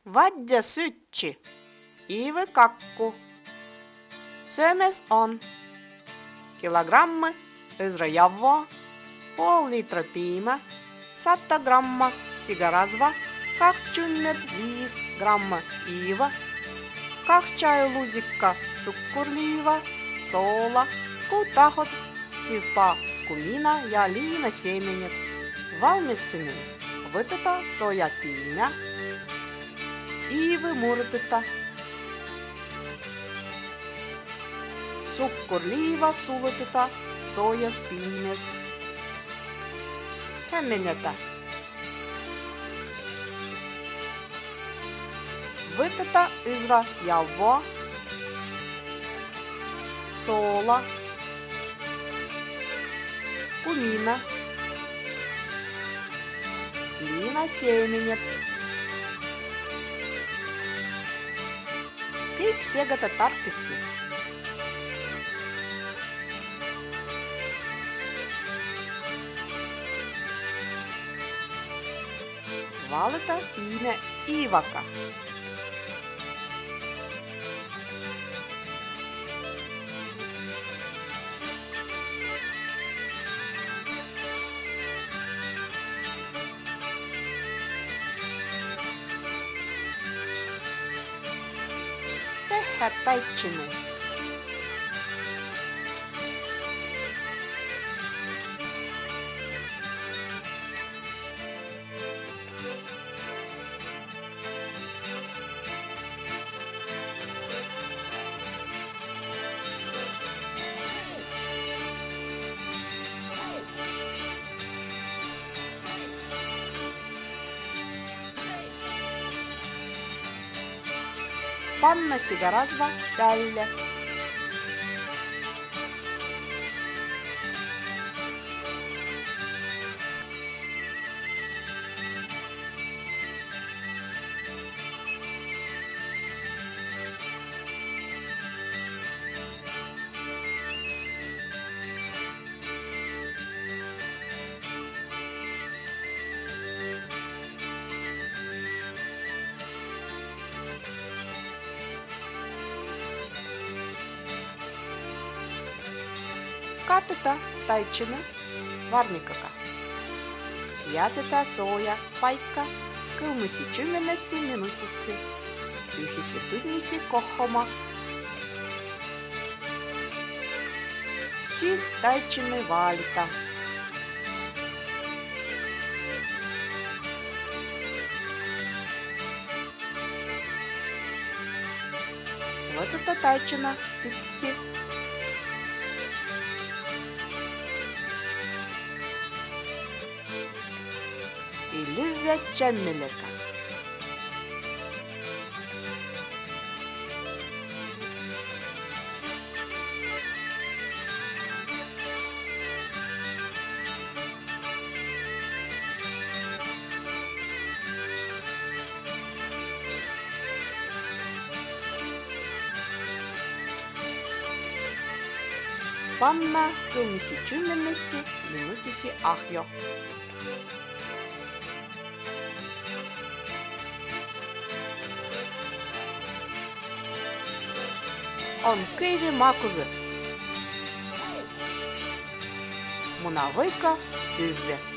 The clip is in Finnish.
Vadja sytsi. Iivi kakku. Sömes on kilogrammi õzrajavva, pool litra piimä, 100 gramma sigarasva, 25 gramma iiva, 2 čajulusikka sukkurliiva, soola, kun tahot, sispaa kumina ja liinasiemenet. Valmistaminen. Võtetaan sojapiimä, iivi murdetaan, sukkurliiva sulatetaan sojas piimes, hämmennetään. Võtetaan õzrajauhoa, soola, kumina, liinasiemenet. Kõik segada tarkasti. Valita piimä iivaka. Tehdä taitsinen. Panna sigarasva päälle. Katetaan taitsina varmikaga. Jätetään soja paikka 30 minuutissa. Yhdessä tunnissa kohoma. Siis taitsina vaalitaan. Võtetaan taitsina tykki. Lyhyet jämmeleka. Panna 30 minuutissa ahjo. On kõige makuisa. Munavõika süüa.